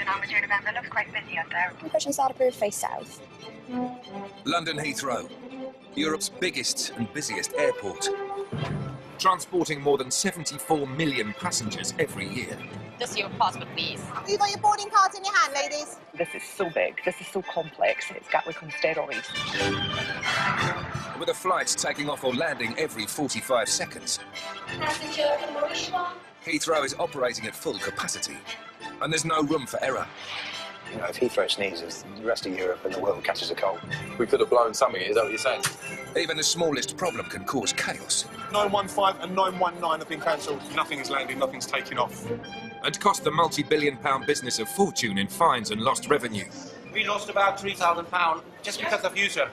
kilometre November, looks quite busy out there. Բrɪᴛᴜ, face south. London Heathrow, Europe's biggest and busiest airport, transporting more than 74 million passengers every year. Just your passport, please. You got your boarding cards in your hand, ladies? This is so big, this is so complex, it's Gatwick on steroids. With the flights taking off or landing every 45 seconds, Heathrow is operating at full capacity, and there's no room for error. You know, if Heathrow sneezes, the rest of Europe and the world catches a cold. We could have blown something, is that what you're saying? Even the smallest problem can cause chaos. 915 and 919 have been cancelled. Nothing's landing, nothing's taking off. And cost the multi-billion-pound business a fortune in fines and lost revenue. We lost about £3,000 just because of you, sir.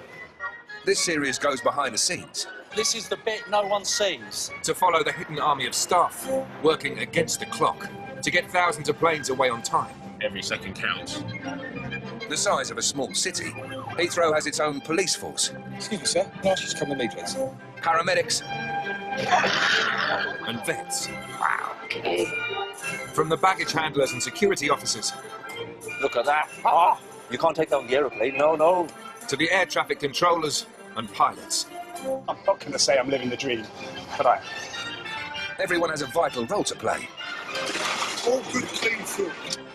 This series goes behind the scenes. This is the bit no one sees. To follow the hidden army of staff working against the clock to get thousands of planes away on time. Every second counts. The size of a small city, Heathrow has its own police force. Excuse me, sir. Can I ask you to come with me, please? Paramedics and vets. Wow. From the baggage handlers and security officers. Look at that. Ah, you can't take down the aeroplane, no. To the air traffic controllers and pilots. I'm not going to say I'm living the dream, but I am. Everyone has a vital role to play. All good, clean food.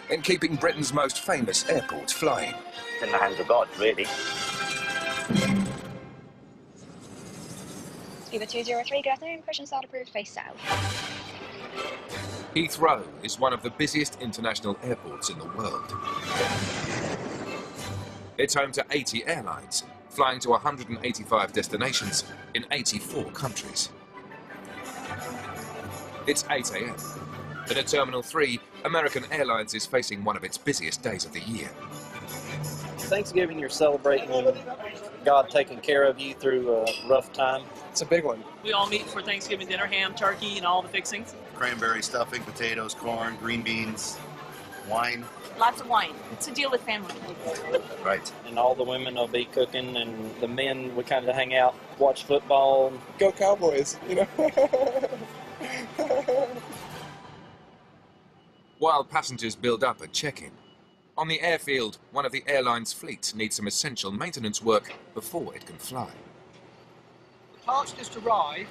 In keeping Britain's most famous airports flying. In the hands of God, really. Uber 203, good afternoon. Բrɪᴛᴜ, face south. Heathrow is one of the busiest international airports in the world. It's home to 80 airlines, flying to 185 destinations in 84 countries. It's 8 a.m. and at Terminal 3, American Airlines is facing one of its busiest days of the year. Thanksgiving, you're celebrating God taking care of you through a rough time. It's a big one. We all meet for Thanksgiving dinner, ham, turkey, and all the fixings. Cranberry stuffing, potatoes, corn, green beans, wine. Lots of wine. It's a deal with family. Right. And all the women will be cooking, and the men, we kind of hang out, watch football. Go Cowboys, you know? While passengers build up at check-in, on the airfield, one of the airline's fleet needs some essential maintenance work before it can fly. The parts just arrived.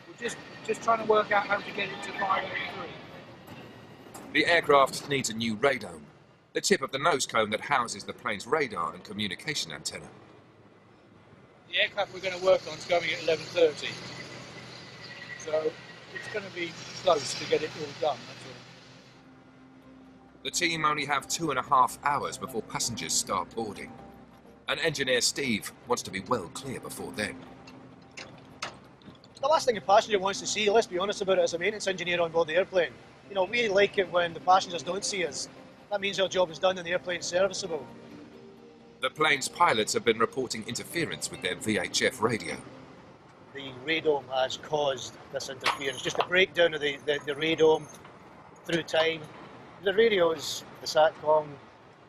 We're just trying to work out how to get it to 503. The aircraft needs a new radome, the tip of the nose cone that houses the plane's radar and communication antenna. The aircraft we're going to work on is going at 11:30. So it's going to be close to get it all done, that's all. The team only have 2.5 hours before passengers start boarding. And engineer Steve wants to be well clear before then. The last thing a passenger wants to see, let's be honest about it, as a maintenance engineer on board the airplane. You know, we like it when the passengers don't see us. That means our job is done and the airplane's serviceable. The plane's pilots have been reporting interference with their VHF radio. The radome has caused this interference, just a breakdown of the radome through time. The radios, the SATCOM,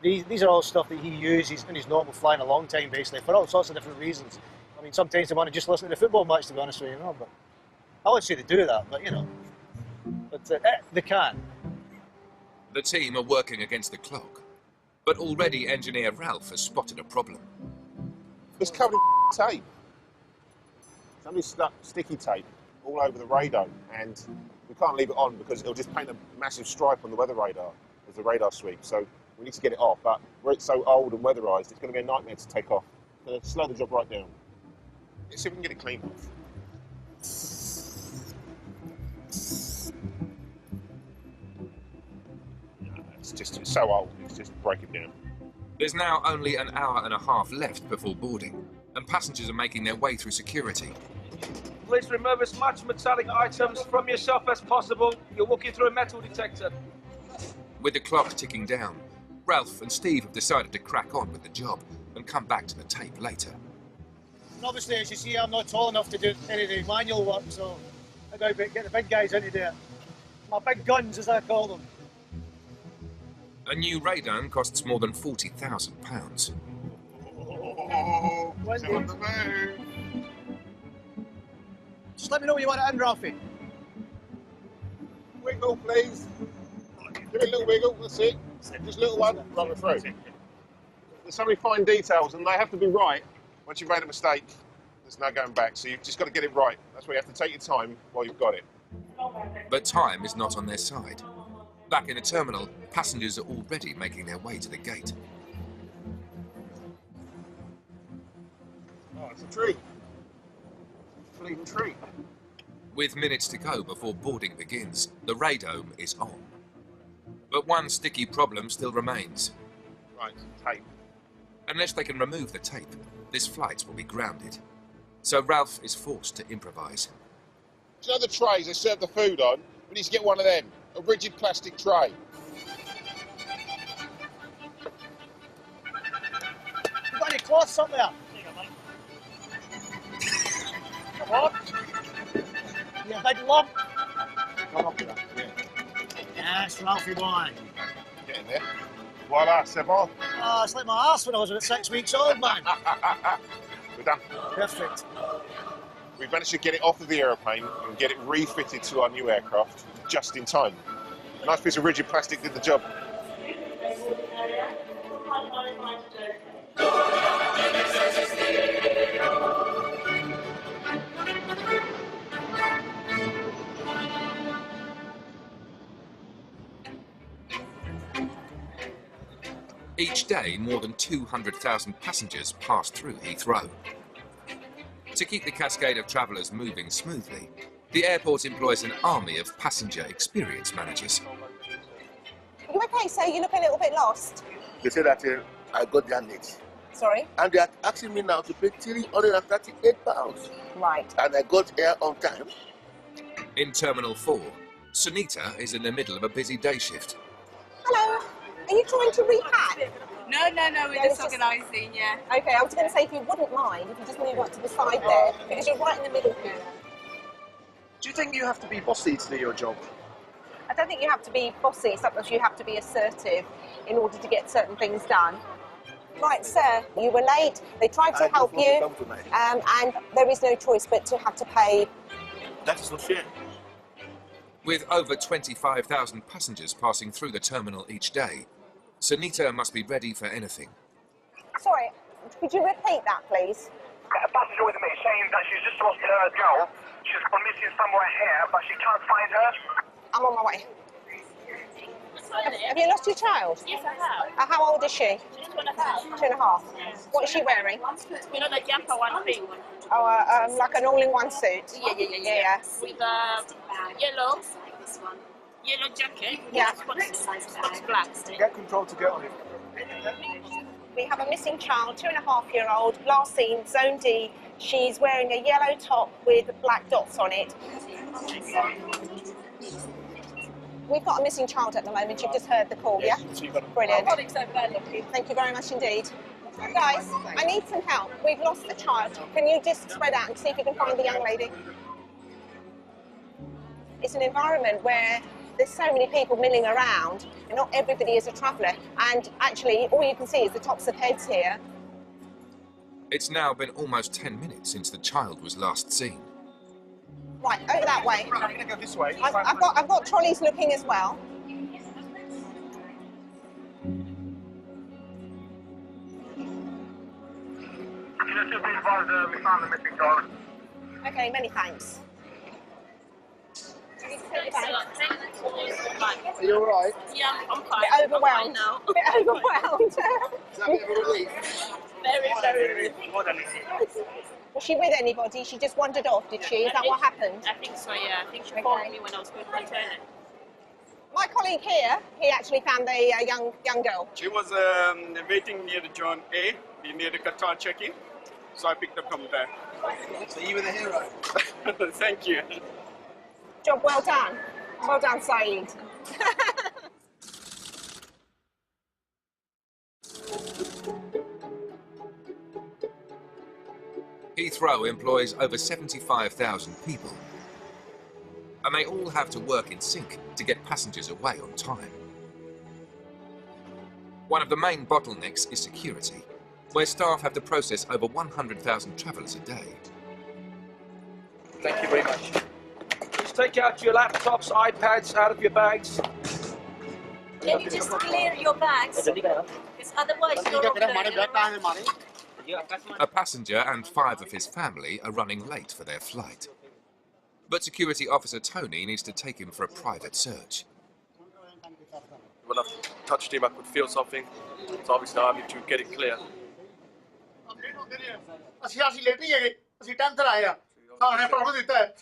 these are all stuff that he uses in his normal flying a long time, basically, for all sorts of different reasons. I mean, sometimes they want to just listen to the football match, to be honest with you, but I wouldn't say they do that, but you know. But they can. The team are working against the clock, but already engineer Ralph has spotted a problem. It's covered in tape. Somebody stuck sticky tape all over the radar, and we can't leave it on because it'll just paint a massive stripe on the weather radar as the radar sweeps. So we need to get it off, but where it's so old and weatherised, it's going to be a nightmare to take off. So slow the job right down. Let's see if we can get it cleaned off. It's so old, it's just break it down. There's now only an hour and a half left before boarding, and passengers are making their way through security. Please remove as much metallic items from yourself as possible. You're walking through a metal detector. With the clock ticking down, Ralph and Steve have decided to crack on with the job and come back to the tape later. And obviously, as you see, I'm not tall enough to do any of the manual work, so I got to get the big guys into there. My big guns, as I call them. A new radome costs more than £40,000. Oh, it's on the move. Just let me know when you want it in, Ralphie. Wiggle, please. Give it a little wiggle, that's it. Just little one, run through. There's so many fine details, and they have to be right. Once you've made a mistake, there's no going back. So you've just got to get it right. That's why you have to take your time while you've got it. But time is not on their side. Back in the terminal, passengers are already making their way to the gate. Oh, it's a treat. Fleeting treat. With minutes to go before boarding begins, the radome is on. But one sticky problem still remains. Right, tape. Unless they can remove the tape, this flight will be grounded. So Ralph is forced to improvise. Do you know the trays they serve the food on? We need to get one of them. A rigid plastic tray. You got any cloths up there? Come on. You a big lump? Come up here. Yes, Ralphie boy. Get in there. Voila, c'est bon. Oh, it's like my arse when I was about 6 weeks old, man. We're done. Perfect. We've managed to get it off of the aeroplane and get it refitted to our new aircraft just in time. A nice piece of rigid plastic did the job. Each day, more than 200,000 passengers pass through Heathrow. To keep the cascade of travellers moving smoothly, the airport employs an army of passenger experience managers. Are you okay, sir? You look a little bit lost. They say that I got their late. Sorry? And they are asking me now to pay £338. Right. And I got here on time. In Terminal 4, Sunita is in the middle of a busy day shift. Hello. Are you trying to repack? No, we're just organising, yeah. Okay, I was going to say, if you wouldn't mind, if you just move up to the side there, because you're right in the middle here. Do you think you have to be bossy to do your job? I don't think you have to be bossy, sometimes you have to be assertive in order to get certain things done. Right, sir, you were late, they tried to help you, and there is no choice but to have to pay. That is not fair. With over 25,000 passengers passing through the terminal each day, Sunita must be ready for anything. Sorry, could you repeat that, please? A passenger with me saying that she's just lost her girl. She's gone missing somewhere here, but she can't find her. I'm on my way. Have you lost your child? Yes, I have. How old is she? She's 2.5. 2.5. What is she wearing? You know the jumper one thing? Oh, like an all-in-one suit? Yeah. With yellow jacket. Yeah. Spots black. Get control to get on it. We have a missing child, 2.5-year-old, last seen, Zone D. She's wearing a yellow top with black dots on it. We've got a missing child at the moment. You've just heard the call, yeah? Brilliant. Thank you very much indeed. Guys, I need some help. We've lost the child. Can you just spread out and see if you can find the young lady? It's an environment where there's so many people milling around, and not everybody is a traveller. And actually, all you can see is the tops of heads here. It's now been almost 10 minutes since the child was last seen. Right, over that way. I'm going to go this way. I've got trolleys looking as well. We found the missing child. Okay, many thanks. Are you alright? Yeah, I'm fine. A bit overwhelmed. now. A bit overwhelmed. Is that a bit of a relief? Very. Was she with anybody? She just wandered off, did she? Is that what happened? I think so, yeah. I think she called me when I was going to the toilet. My colleague here, he actually found a young girl. She was waiting near the John A, near the Qatar check-in. So I picked up from there. So you were the hero. Thank you. Job well done. Well done, Saeed. Heathrow employs over 75,000 people, and they all have to work in sync to get passengers away on time. One of the main bottlenecks is security, where staff have to process over 100,000 travellers a day. Thank you very much. Please take out your laptops, iPads out of your bags. Can you just clear your bags? Because otherwise you're A passenger and 5 of his family are running late for their flight. But security officer Tony needs to take him for a private search. When I've touched him, I could feel something. So obviously I need to get it clear. She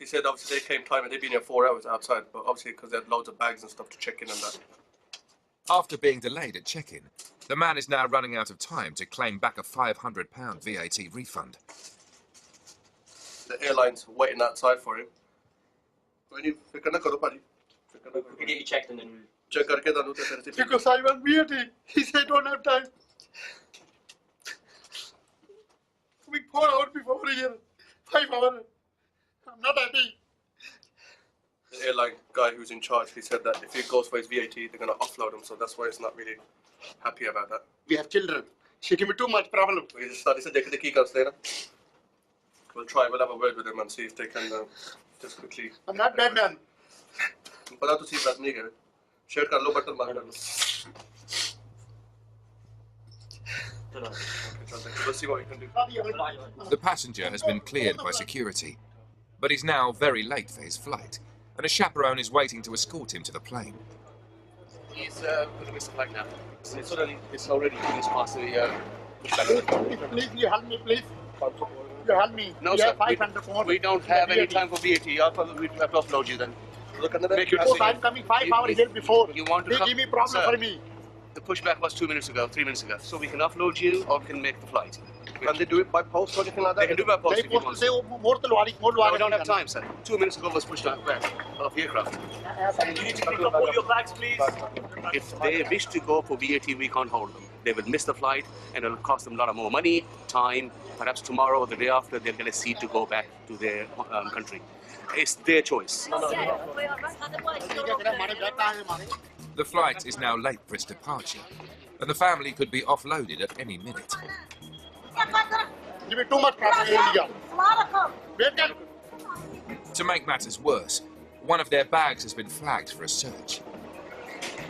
said obviously they came time and they've been here 4 hours outside, but obviously because they had loads of bags and stuff to check in and that. After being delayed at check-in, the man is now running out of time to claim back a £500 VAT refund. The airline's waiting outside for him. We can get you checked and then check. Because I want VAT. He said, don't have time. We 4 hours before here. 5 hours. I'm not happy. The airline guy who's in charge, he said that if he goes for his VAT, they're going to offload him, so that's why he's not really happy about that. We have children. She give me too much problem. He said they can stay there. We'll try, we'll have a word with them and see if they can just quickly... I'm not bad man. But to see that me again. Share kar lo button mark kar lo. We'll see what we can do. The passenger has been cleared by security, but he's now very late for his flight, and a chaperone is waiting to escort him to the plane. He's going to miss the flight now. It's already finished past the Please, you help me, please. You help me. No, we sir. have 500 more. We don't have any time for VAT. We have to upload you then. Make your Because I'm coming 5 hours here before. You want to they give me problem for me. The pushback was 2 minutes ago, 3 minutes ago. So we can upload you or we can make the flight. Can they do it by post or anything like that? They can do it by post They if you post want. to say more. We don't have time, sir. 2 minutes ago was pushed back off the aircraft. You need to pick up all your bags, please. If they wish to go for VAT, we can't hold them. They will miss the flight and it will cost them a lot of more money, time. Perhaps tomorrow or the day after, they'll get a seat to go back to their country. It's their choice. The flight is now late for its departure, and the family could be offloaded at any minute. Give me too much problem in India. To make matters worse, one of their bags has been flagged for a search.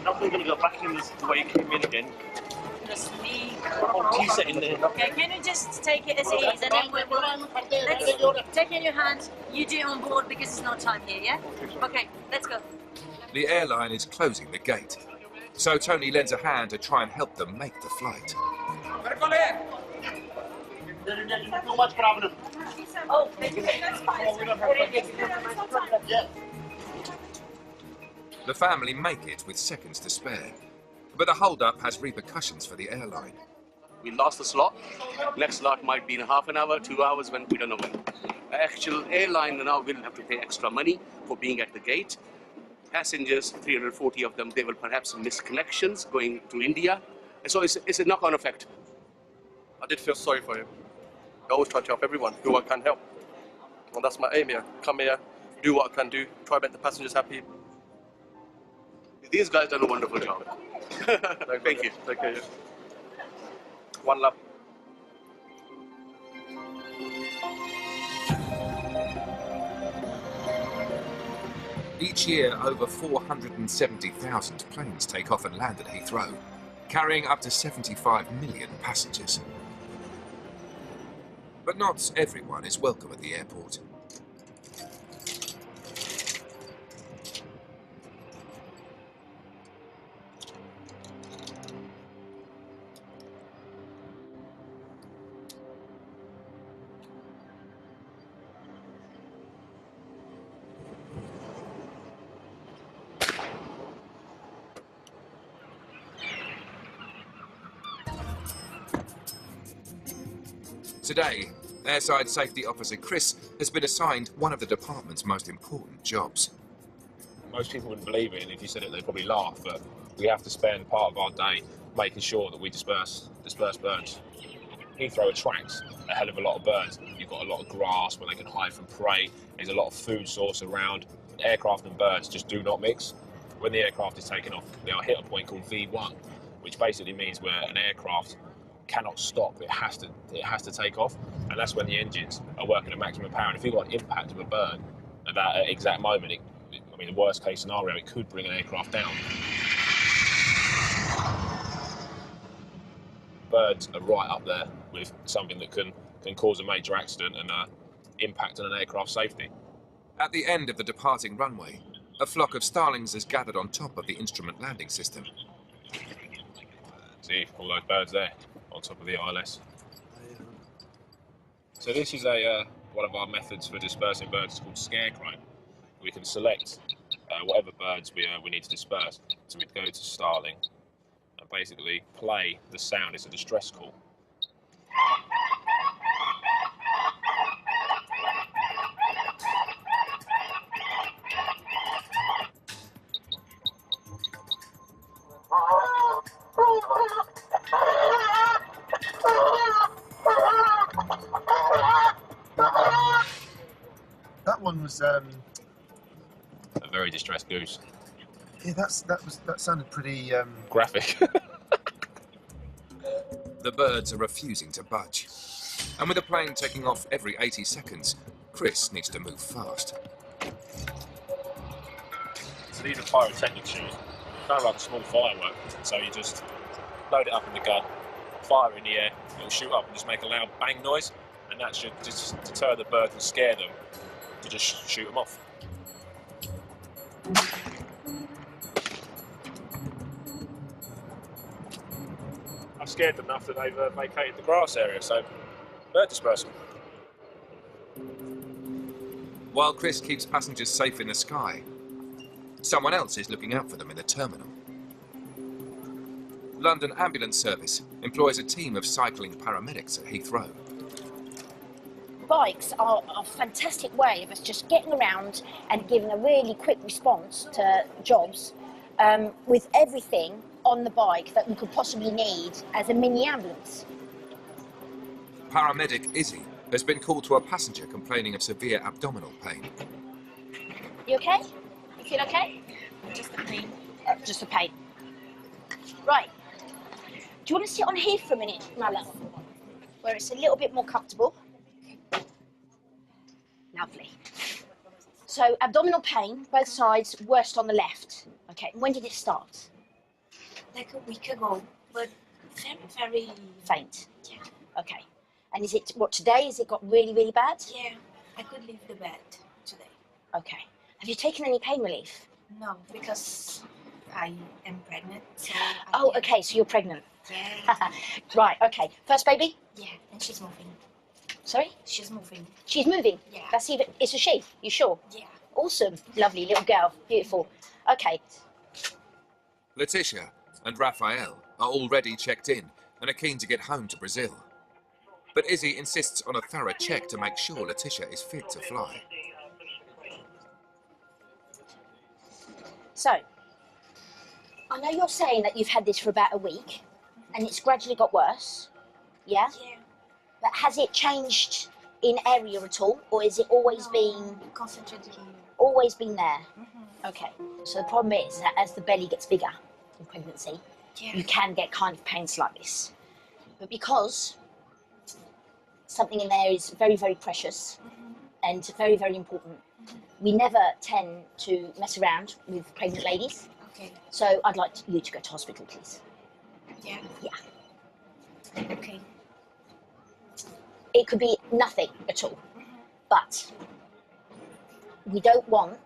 Now we're going to go back in the way you came in again. just me. Tea set in there. Okay, can you just take it as it is and then let's take it in your hand. You do it on board because it's not time here, yeah? Okay, let's go. The airline is closing the gate, so Tony lends a hand to try and help them make the flight. Too much problem. Oh, that's fine. The family make it with seconds to spare, but the hold-up has repercussions for the airline. We lost the slot. Next slot might be in half an hour, 2 hours, when we don't know when. Actual airline now will have to pay extra money for being at the gate. Passengers, 340 of them, they will perhaps miss connections going to India. And so it's a knock-on effect. I did feel sorry for him. I always try to help everyone who I can help. And that's my aim here. Come here, do what I can do, try to make the passengers happy. These guys done a wonderful job. Thank you. Take care. One love. Each year, over 470,000 planes take off and land at Heathrow, carrying up to 75 million passengers. But not everyone is welcome at the airport. Today, Airside Safety Officer Chris has been assigned one of the department's most important jobs. Most people wouldn't believe it, and if you said it, they'd probably laugh, but we have to spend part of our day making sure that we disperse birds. Heathrow attracts a hell of a lot of birds. You've got a lot of grass where they can hide from prey. There's a lot of food source around. Aircraft and birds just do not mix. When the aircraft is taken off, they'll hit a point called V1, which basically means where an aircraft cannot stop. It has to take off, and that's when the engines are working at maximum power. And if you've got an impact of a bird at that exact moment, I mean, the worst case scenario, it could bring an aircraft down. birds are right up there with something that can cause a major accident and impact on an aircraft's safety. At the end of the departing runway, a flock of starlings is gathered on top of the instrument landing system. See all those birds there on top of the ILS. So this is one of our methods for dispersing birds. It's called scarecrow. We can select whatever birds we need to disperse. So we'd go to starling and basically play the sound. It's a distress call. That one was a very distressed goose. Yeah, that sounded pretty graphic. The birds are refusing to budge. And with the plane taking off every 80 seconds, Chris needs to move fast. So these are pyrotechnic shoes. Kind of like a small firework. So you just load it up in the gun, fire in the air, it'll shoot up and just make a loud bang noise, and that should just deter the birds and scare them to just shoot them off. I've scared them enough that they've vacated the grass area, so bird dispersal. While Chris keeps passengers safe in the sky, someone else is looking out for them in the terminal. London Ambulance Service employs a team of cycling paramedics at Heathrow. Bikes are a fantastic way of us just getting around and giving a really quick response to jobs with everything on the bike that we could possibly need as a mini ambulance. Paramedic Izzy has been called to a passenger complaining of severe abdominal pain. You okay? You feel okay? Just the pain. Just the pain. Right. Do you want to sit on here for a minute, my love? Where it's a little bit more comfortable. Lovely. So, abdominal pain, both sides, worst on the left. Okay, when did it start? Like a week ago, but very, very faint. Yeah. Okay. And is it, what, today? Has it got really, really bad? Yeah, I could leave the bed today. Okay. Have you taken any pain relief? No, because I am pregnant. So oh, okay, so you're pregnant. Yeah. Right, okay. First baby? Yeah, and she's moving. Sorry? She's moving. She's moving? Yeah. That's even, it's a she, you sure? Yeah. Awesome. Lovely little girl. Beautiful. Okay. Letitia and Raphael are already checked in and are keen to get home to Brazil. But Izzy insists on a thorough check to make sure Letitia is fit to fly. So, I know you're saying that you've had this for about a week and it's gradually got worse, yeah? Yeah. But has it changed in area at all, or has it always been... Concentrated here. Always been there? Okay, so the problem is that as the belly gets bigger in pregnancy, you can get kind of pains like this. But because something in there is very, very precious and very, very important, we never tend to mess around with pregnant ladies. Okay. So I'd like you to go to hospital, please. Yeah. Yeah. Okay. It could be nothing at all, but we don't want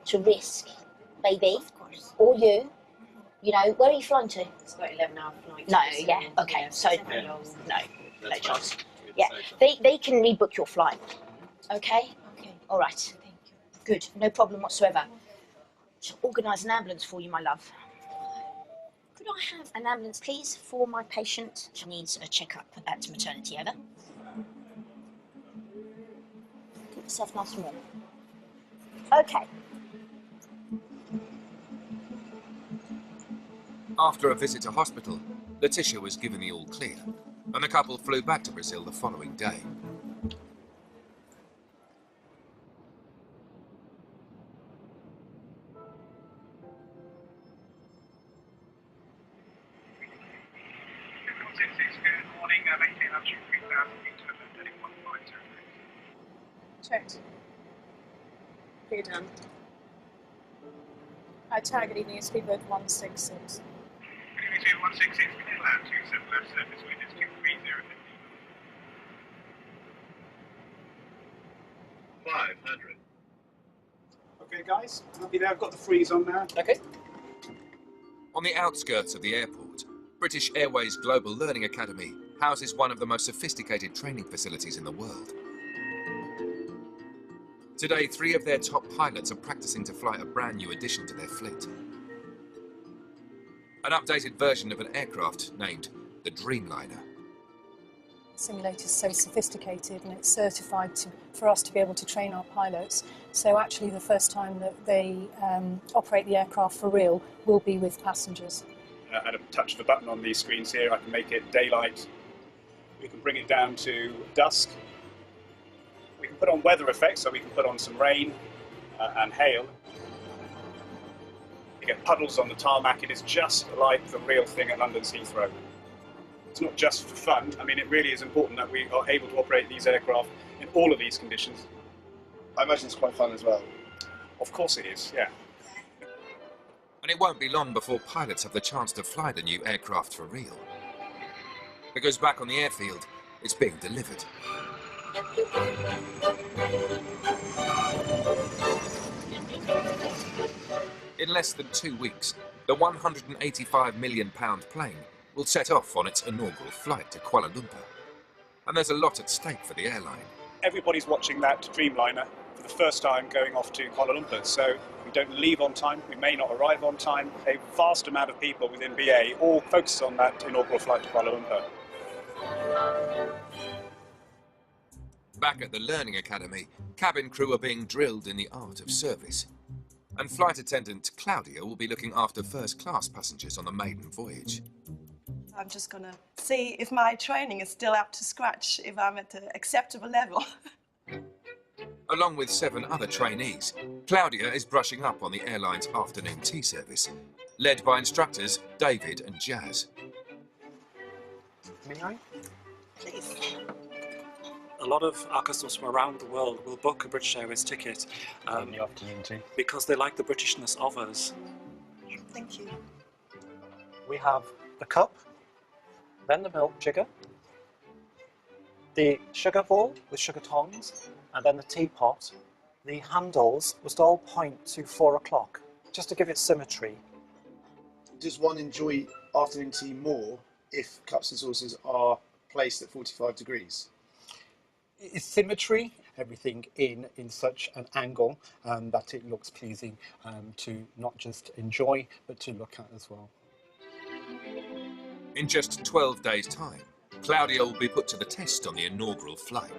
to risk baby or you. You know, where are you flying to? It's about 11.5 flights. No, yeah, okay, so no chance. Yeah, they can rebook your flight. Okay? Okay. All right. Thank you. Good, no problem whatsoever. Shall organise an ambulance for you, my love. Could I have an ambulance, please, for my patient? She needs a checkup at maternity, over. Get yourself nice and warm. Okay. After a visit to hospital, Letitia was given the all clear, and the couple flew back to Brazil the following day. Good morning, maintain altitude 3,000 meters and 31.5. Checked. Clear done. I target evening speedbird 166. Good evening, 166, clear land 27 left surface wind is Q3050. 500. Okay, guys, happy there. I've got the freeze on now. Okay. On the outskirts of the airport, British Airways Global Learning Academy houses one of the most sophisticated training facilities in the world. Today, 3 of their top pilots are practicing to fly a brand new addition to their fleet. An updated version of an aircraft named the Dreamliner. The simulator is so sophisticated and it's certified for us to be able to train our pilots. So actually the first time that they operate the aircraft for real will be with passengers. At a touch of a button on these screens here, I can make it daylight. We can bring it down to dusk. We can put on weather effects, so we can put on some rain and hail. You get puddles on the tarmac. It is just like the real thing at London's Heathrow. It's not just for fun. I mean, it really is important that we are able to operate these aircraft in all of these conditions. I imagine it's quite fun as well. Of course it is, yeah. And it won't be long before pilots have the chance to fly the new aircraft for real. Because back on the airfield, it's being delivered. In less than 2 weeks, the £185 million plane will set off on its inaugural flight to Kuala Lumpur. And there's a lot at stake for the airline. Everybody's watching that Dreamliner for the first time going off to Kuala Lumpur, so we don't leave on time, we may not arrive on time. A vast amount of people within BA all focus on that inaugural flight to Kuala Lumpur. Back at the Learning Academy, cabin crew are being drilled in the art of service. And flight attendant Claudia will be looking after first-class passengers on the maiden voyage. I'm just going to see if my training is still up to scratch, if I'm at an acceptable level. Along with 7 other trainees, Claudia is brushing up on the airline's afternoon tea service, led by instructors David and Jazz. May I? Please. A lot of our customers from around the world will book a British Airways ticket in the afternoon tea, because they like the Britishness of us. Thank you. We have the cup, then the milk jigger, the sugar bowl with sugar tongs, and then the teapot. The handles must all point to 4 o'clock, just to give it symmetry. Does one enjoy afternoon tea more if cups and saucers are placed at 45 degrees? It's symmetry, everything in such an angle that it looks pleasing to not just enjoy, but to look at as well. In just 12 days' time, Claudia will be put to the test on the inaugural flight.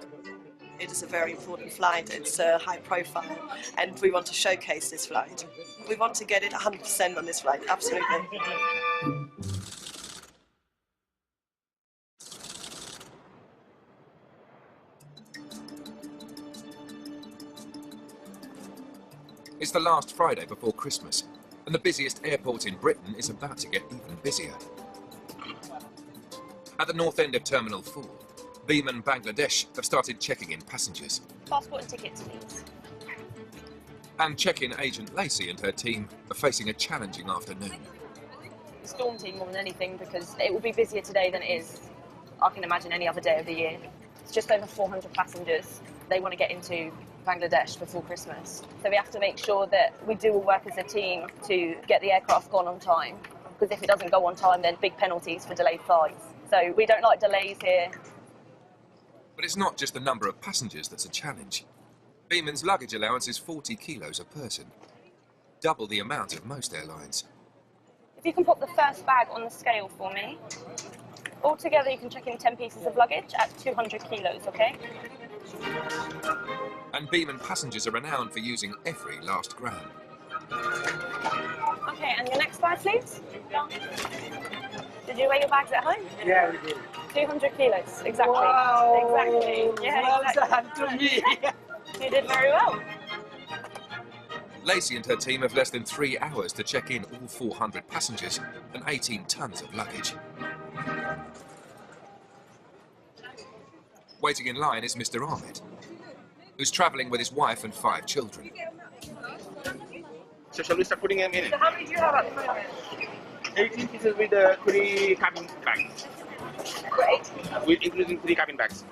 It is a very important flight, it's high profile, and we want to showcase this flight. We want to get it 100% on this flight, absolutely. It's the last Friday before Christmas, and the busiest airport in Britain is about to get even busier. At the north end of Terminal 4, භrɪᴛ, Bangladesh have started checking in passengers. Passport and tickets, please. And check-in agent Lacey and her team are facing a challenging afternoon. It's daunting more than anything because it will be busier today than it is, I can imagine, any other day of the year. It's just over 400 passengers. They want to get into Bangladesh before Christmas. So we have to make sure that we do all work as a team to get the aircraft gone on time. Because if it doesn't go on time, then big penalties for delayed flights. So we don't like delays here. But it's not just the number of passengers that's a challenge. භrɪᴛ's luggage allowance is 40 kilos a person, double the amount of most airlines. If you can put the first bag on the scale for me. Altogether, you can check in 10 pieces of luggage at 200 kilos, okay? And භrɪᴛ passengers are renowned for using every last gram. Okay, and your next bag, please. Did you weigh your bags at home? Yeah, we did. 200 kilos, exactly. Wow. Exactly. Yeah, well exactly. done to me. You did very well. Lacey and her team have less than 3 hours to check in all 400 passengers and 18 tons of luggage. Waiting in line is Mr. Ahmed, who's travelling with his wife and 5 children. So shall we start putting them in? So how many do you have at the moment? 18 pieces with the 3 cabin bags. Great. With including 3 cabin bags.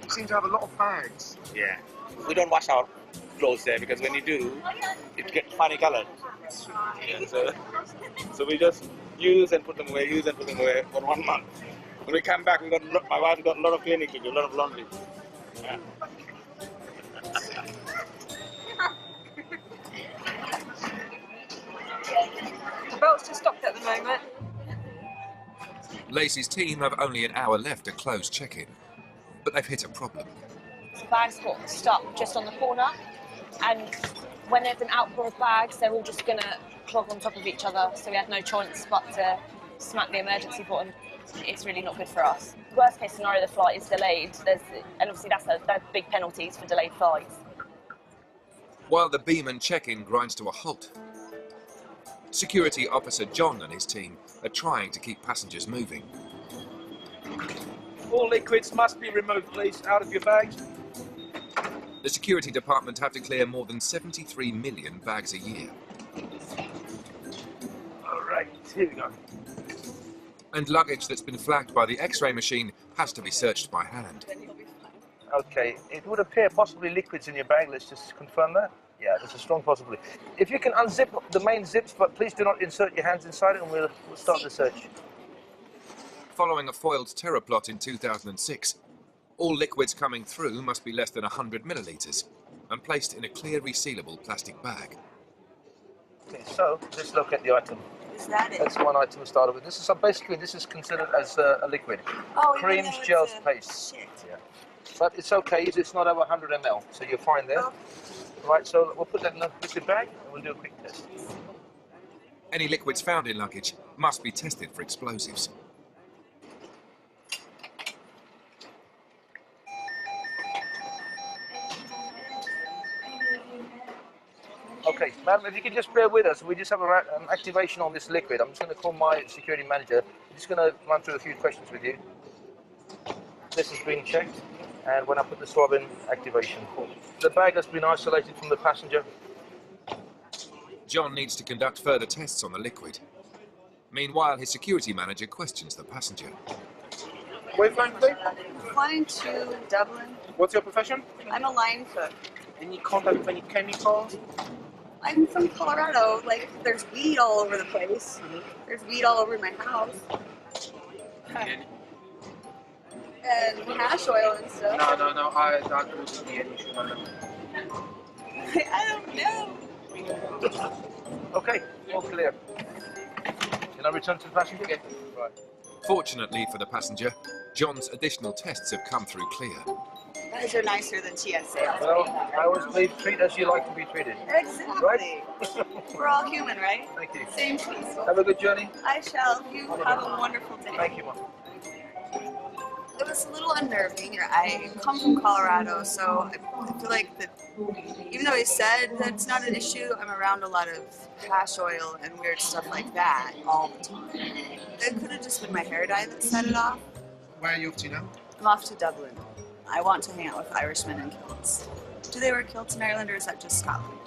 You seem to have a lot of bags. Yeah. We don't wash our clothes there because when you do, it gets funny colored. Yeah, so we just use and put them away for 1 month. When we come back, my wife got a lot of cleaning to do, a lot of laundry. Yeah. The belt's just stopped at the moment. Lacey's team have only an hour left to close check-in, but they've hit a problem. The bags got stuck just on the corner, and when there's an outpour of bags, they're all just gonna clog on top of each other, so we had no choice but to smack the emergency button. It's really not good for us. Worst case scenario, the flight is delayed, and obviously that's big penalties for delayed flights. While the භrɪᴛ check-in grinds to a halt, security officer John and his team are trying to keep passengers moving. All liquids must be removed, please, out of your bags. The security department have to clear more than 73 million bags a year. All right, here we go. And luggage that's been flagged by the X-ray machine has to be searched by hand. Okay, it would appear possibly liquids in your bag. Let's just confirm that. Yeah, there's a strong possibility. If you can unzip the main zips, but please do not insert your hands inside it, and we'll start the search. Following a foiled terror plot in 2006, all liquids coming through must be less than 100 millilitres and placed in a clear resealable plastic bag. Okay, so let's look at the item. Is that it? That's one item we started with. This is considered as a liquid. Oh, creams, even though gels, it's paste. Shit. Yeah. But it's okay. It's not over 100 ml, so you're fine there. Oh. Right, so we'll put that in a liquid bag and we'll do a quick test. Any liquids found in luggage must be tested for explosives. Okay, madam, if you could just bear with us, we just have an activation on this liquid. I'm just going to call my security manager. I'm just going to run through a few questions with you. This has been checked, and when I put the swab in, activation. The bag has been isolated from the passenger. John needs to conduct further tests on the liquid. Meanwhile, his security manager questions the passenger. Where are you flying today? Flying to Dublin. What's your profession? I'm a line cook. Any contact with any chemicals? I'm from Colorado. Like, there's weed all over the place. There's weed all over my house. And hash oil and stuff. No, I wouldn't be an issue, madam. I don't know. Okay, all clear. Can I return to the passenger? Okay. Right. Fortunately for the passenger, John's additional tests have come through clear. You guys are nicer than TSA. Well, I always believe treat as you like to be treated. Exactly. Right? We're all human, right? Thank you. Same cheese. Have a good journey. I shall. You have a wonderful day. Thank you, Mom. It was a little unnerving. I come from Colorado, so I feel like that even though he said that it's not an issue, I'm around a lot of hash oil and weird stuff like that all the time. It could have just been my hair dye that set it off. Where are you off to now? I'm off to Dublin. I want to hang out with Irishmen and kilts. Do they wear kilts in Ireland, or is that just Scotland?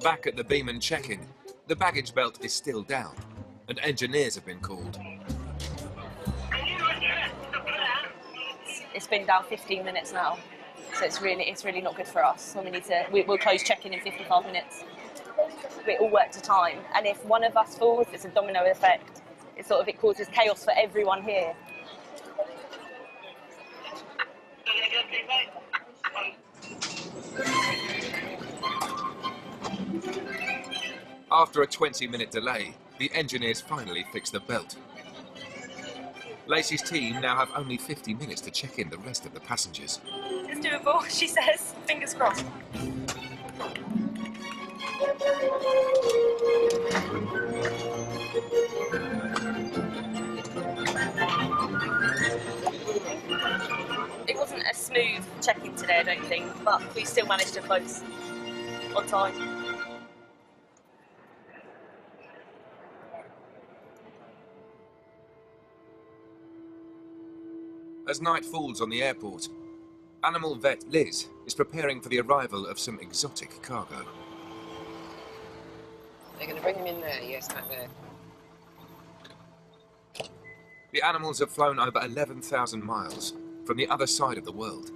Back at the භrɪᴛ check-in, the baggage belt is still down, and engineers have been called. It's been down 15 minutes now, so it's really not good for us. So we'll close check-in in 55 minutes. We all work to time, and if one of us falls, it's a domino effect. It causes chaos for everyone here. After a 20-minute delay, the engineers finally fix the belt. Lacey's team now have only 50 minutes to check in the rest of the passengers. It's doable, she says. Fingers crossed. It wasn't a smooth check-in today, I don't think, but we still managed to close on time. As night falls on the airport, animal vet Liz is preparing for the arrival of some exotic cargo. They're going to bring him in there, yes, back there. The animals have flown over 11,000 miles from the other side of the world.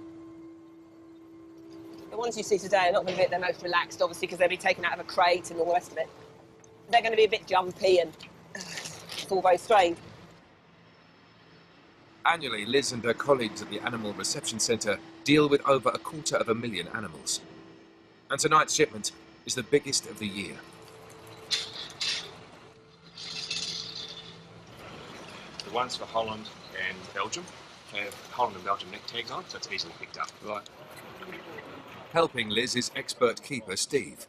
The ones you see today are not going to be at their most relaxed, obviously, because they'll be taken out of a crate and all the rest of it. They're going to be a bit jumpy and it's all very strange. Annually, Liz and her colleagues at the Animal Reception Centre deal with over 250,000 animals. And tonight's shipment is the biggest of the year. The ones for Holland and Belgium have Holland and Belgium neck tags on, so it's easily picked up. Right. Helping Liz is expert keeper Steve,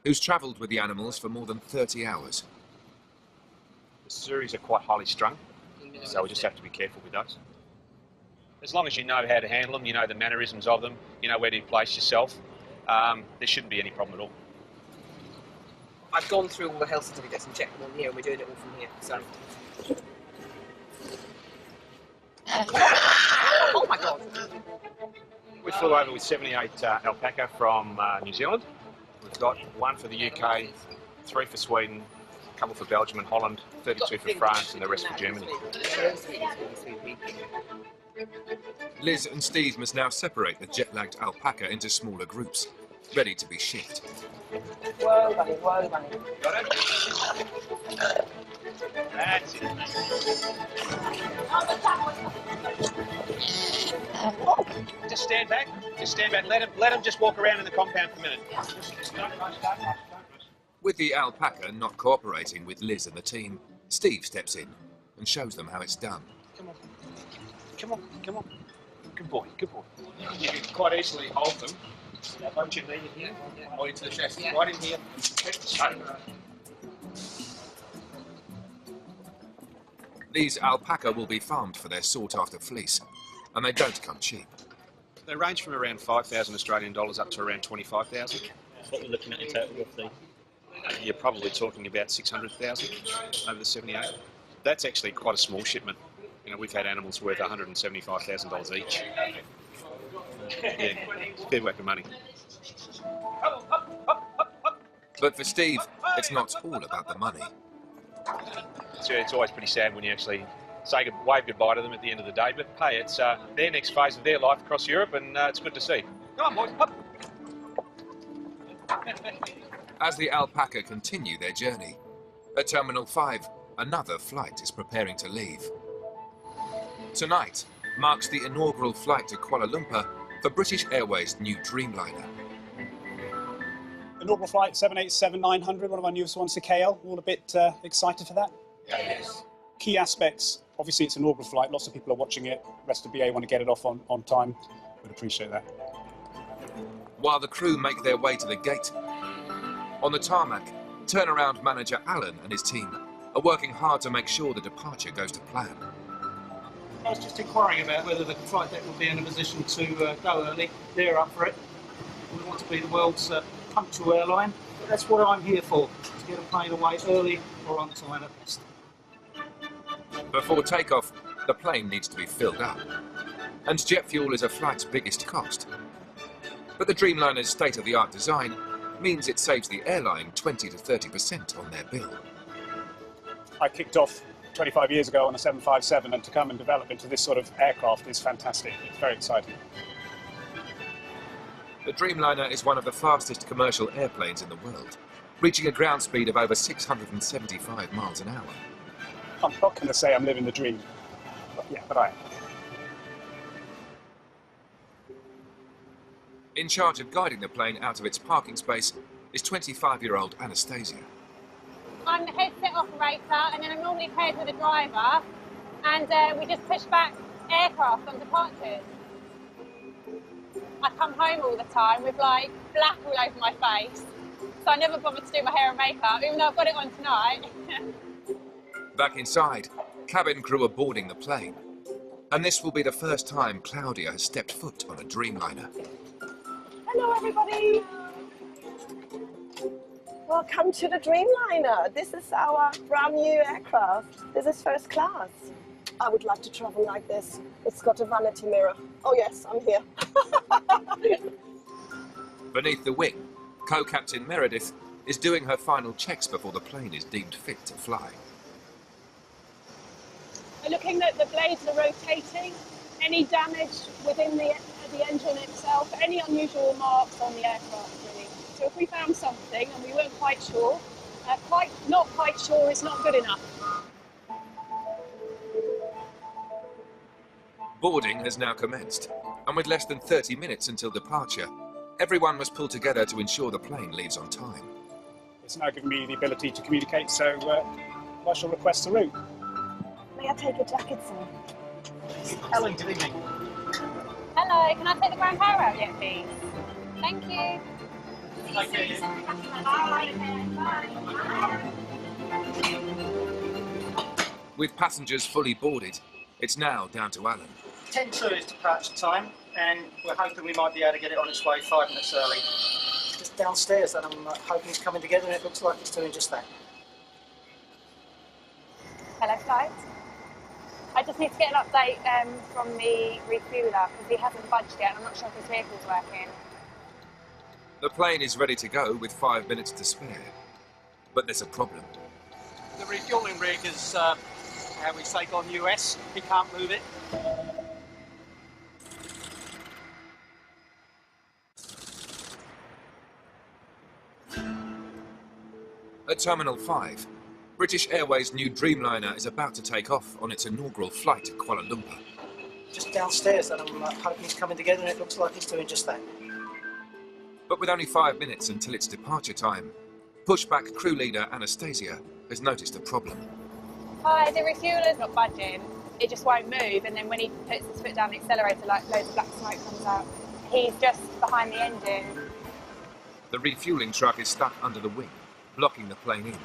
who's travelled with the animals for more than 30 hours. The series are quite highly strung, so we just have to be careful with those. As long as you know how to handle them, you know the mannerisms of them, you know where to place yourself, there shouldn't be any problem at all. I've gone through all the health certificates and checked them on here, and we're doing it all from here, so... Oh my God! We flew over with 78 alpaca from New Zealand. We've got 1 for the UK, 3 for Sweden, a couple for Belgium and Holland, 32 for France, and the rest for Germany. Liz and Steve must now separate the jet-lagged alpaca into smaller groups, ready to be shipped. Whoa, bunny, whoa, bunny. Got it? That's it. Just stand back. Just stand back. Let him just walk around in the compound for a minute. With the alpaca not cooperating with Liz and the team, Steve steps in and shows them how it's done. Come on. Come on, come on. Good boy, good boy. You can quite easily hold them. Punch your knee in here, or into the chest, right in here. These alpaca will be farmed for their sought-after fleece, and they don't come cheap. They range from around 5,000 Australian dollars up to around 25,000. What we're looking at in total, roughly? You're probably talking about 600,000 over the 78. That's actually quite a small shipment. You know, we've had animals worth $175,000 each. Yeah, it's a fair whack of money. But for Steve, it's not all about the money. So it's always pretty sad when you actually wave goodbye to them at the end of the day, but hey, it's their next phase of their life across Europe, and it's good to see. Come on, boys, up! As the alpaca continue their journey, at Terminal 5, another flight is preparing to leave. Tonight marks the inaugural flight to Kuala Lumpur for British Airways' new Dreamliner. Inaugural flight 787-900, one of our newest ones to KL. All a bit excited for that? Yes. Key aspects, obviously it's an inaugural flight, lots of people are watching it, the rest of BA want to get it off on time. Would appreciate that. While the crew make their way to the gate, on the tarmac, turnaround manager Alan and his team are working hard to make sure the departure goes to plan. I was just inquiring about whether the flight deck will be in a position to go early. They're up for it. We want to be the world's punctual airline. That's what I'm here for, to get a plane away early or on time at best. Before takeoff, the plane needs to be filled up. And jet fuel is a flight's biggest cost. But the Dreamliner's state-of-the-art design means it saves the airline 20 to 30% on their bill. I kicked off 25 years ago on a 757, and to come and develop into this sort of aircraft is fantastic. It's very exciting. The Dreamliner is one of the fastest commercial airplanes in the world, reaching a ground speed of over 675 miles an hour. I'm not going to say I'm living the dream, but I am. In charge of guiding the plane out of its parking space is 25-year-old Anastasia. I'm the headset operator, and then I'm normally paired with a driver, and we just push back aircraft on departures. I come home all the time with like black all over my face, so I never bother to do my hair and makeup, even though I've got it on tonight. Back inside, cabin crew are boarding the plane, and this will be the first time Claudia has stepped foot on a Dreamliner. Hello everybody! Welcome to the Dreamliner. This is our brand new aircraft. This is first class. I would like to travel like this. It's got a vanity mirror. Oh yes, I'm here. Beneath the wing, co-captain Meredith is doing her final checks before the plane is deemed fit to fly. We're looking at the blades are rotating, any damage within the engine itself, any unusual marks on the aircraft really. So if we found something and we weren't quite sure, not quite sure is not good enough. Boarding has now commenced, and with less than 30 minutes until departure, everyone must pull together to ensure the plane leaves on time. It's now given me the ability to communicate, so I shall request the route. May I take your jacket, sir? Helen, good evening. Hello, can I take the ground power out yet, please? Thank you. With passengers fully boarded, it's now down to Alan. 10:02 is departure time, and we're hoping we might be able to get it on its way 5 minutes early. Just downstairs, and I'm hoping it's coming together, and it looks like it's doing just that. Hello, flight. I just need to get an update from the refueler because he hasn't budged yet and I'm not sure if his vehicle's working. The plane is ready to go with 5 minutes to spare. But there's a problem. The refueling rig is, how we say, gone US. He can't move it. At Terminal 5, British Airways' new Dreamliner is about to take off on its inaugural flight to Kuala Lumpur. Just downstairs, and I'm hoping it's coming together, and it looks like it's doing just that. But with only 5 minutes until its departure time, pushback crew leader Anastasia has noticed a problem. Hi, the refueler's not budging. It just won't move, and then when he puts his foot down the accelerator, like loads of black smoke comes out. He's just behind the engine. The refueling truck is stuck under the wing, blocking the plane in.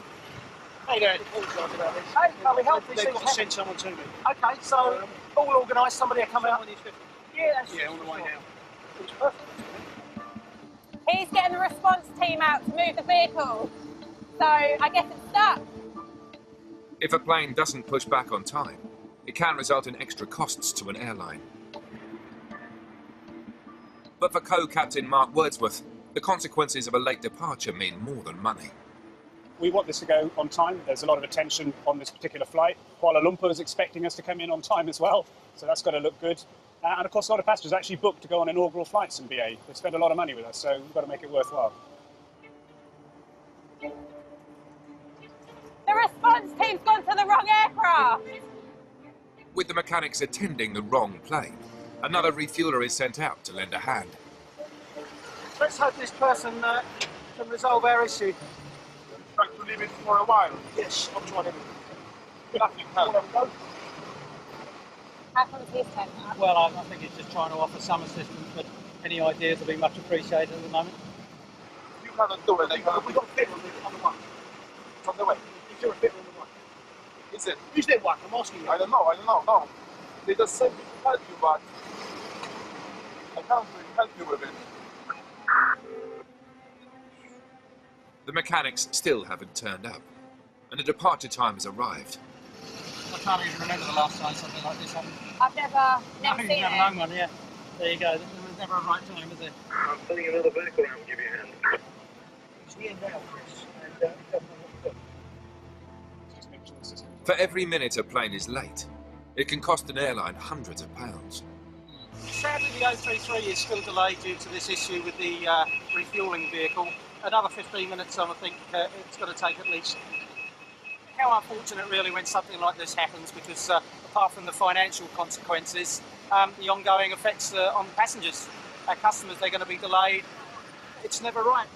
Hey there. Hey, can we help? They've got to send someone to me. Okay, so all organised, somebody will come out. Yeah, all the way down. He's getting the response team out to move the vehicle. So I guess it's stuck. If a plane doesn't push back on time, it can result in extra costs to an airline. But for co-captain Mark Wordsworth, the consequences of a late departure mean more than money. We want this to go on time. There's a lot of attention on this particular flight. Kuala Lumpur is expecting us to come in on time as well, so that's got to look good. And of course, a lot of passengers actually booked to go on inaugural flights in BA. They spend a lot of money with us, so we've got to make it worthwhile. The response team's gone to the wrong aircraft. With the mechanics attending the wrong plane, another refueler is sent out to lend a hand. Let's hope this person can resolve our issue. Trying to leave it for a while. Yes, I'm trying to. Nothing helps. How come he's turned up? Well, I think he's just trying to offer some assistance, but any ideas will be much appreciated at the moment. You cannot do it. We've got a fit on the one. It's on the way. Is there a fit on the one? Is it? Who's that one? I'm asking you. I don't know. No. They just said we can help you, but I can't really help you with it. The mechanics still haven't turned up, and the departure time has arrived. I can't even remember the last time something like this happened. I've never You've seen never it. known one, yeah. There you go. There's never a right time, is there? I'm sending another vehicle around to give you a hand. It's the end now, Chris, and he doesn't know what to do. For every minute a plane is late, it can cost an airline hundreds of pounds. Sadly, the 033 is still delayed due to this issue with the refuelling vehicle. Another 15 minutes, I think it's going to take at least. How unfortunate, really, when something like this happens, because apart from the financial consequences, the ongoing effects on passengers, our customers, they're going to be delayed. It's never right.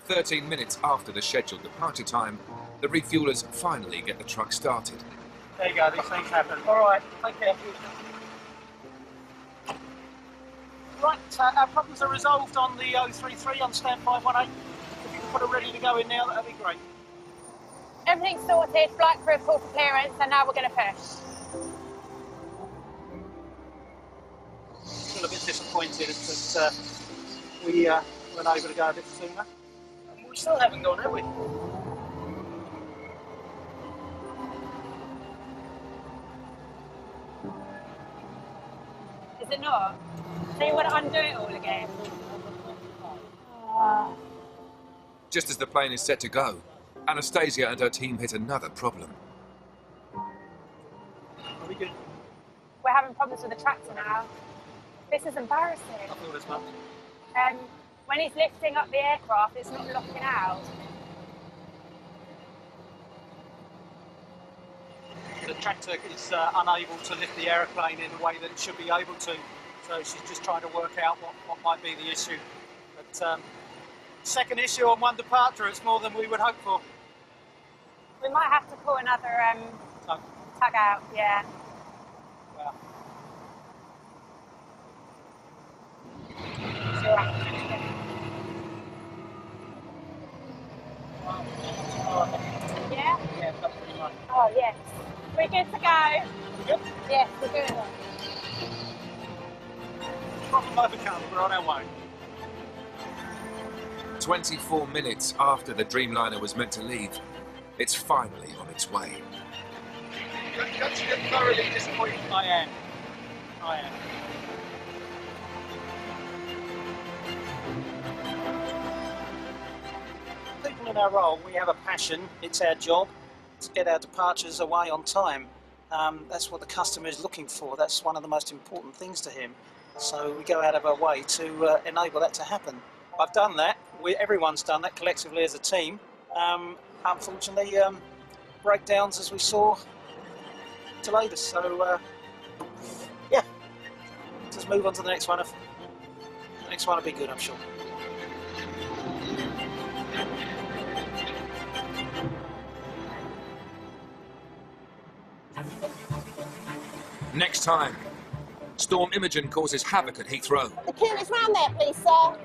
"13 minutes after the scheduled departure time, the refuelers finally get the truck started. There you go, these things happen. All right, take care. Right, our problems are resolved on the 033 on stand 518. If you can put it ready to go in now, that'd be great. Everything's sorted, flight crew called for clearance, and now we're going to push. Still a bit disappointed that we weren't able to go a bit sooner. We still haven't gone, have we? Is it not? So you want to undo it all again? Just as the plane is set to go, Anastasia and her team hit another problem. Are we good? We're having problems with the tractor now. This is embarrassing. I thought as much. When he's lifting up the aircraft, it's not locking out. The tractor is unable to lift the aeroplane in the way that it should be able to. So she's just trying to work out what might be the issue. But second issue on one departure, it's more than we would hope for. We might have to call another tug out, yeah. Well. Yeah? Yeah, that's pretty much. Oh, yes. We're good to go. We're good? Yes, we're good. Problem overcome, we're on our way. 24 minutes after the Dreamliner was meant to leave, it's finally on its way. Don't you get thoroughly disappointed? I am. People in our role, we have a passion. It's our job to get our departures away on time. That's what the customer is looking for. That's one of the most important things to him. So we go out of our way to enable that to happen. I've done that. Everyone's done that collectively as a team. Unfortunately, breakdowns, as we saw, delayed us. So, yeah, just move on to the next one. The next one will be good, I'm sure. Next time, Storm Imogen causes havoc at Heathrow. The queue is round there, please, sir.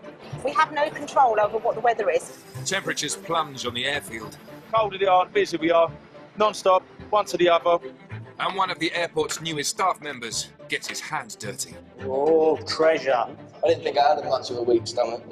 We have no control over what the weather is. Temperatures plunge on the airfield. Colder they are, busier we are. Non-stop, one to the other. And one of the airport's newest staff members gets his hands dirty. Oh, treasure. I didn't think I had much of a weak stomach.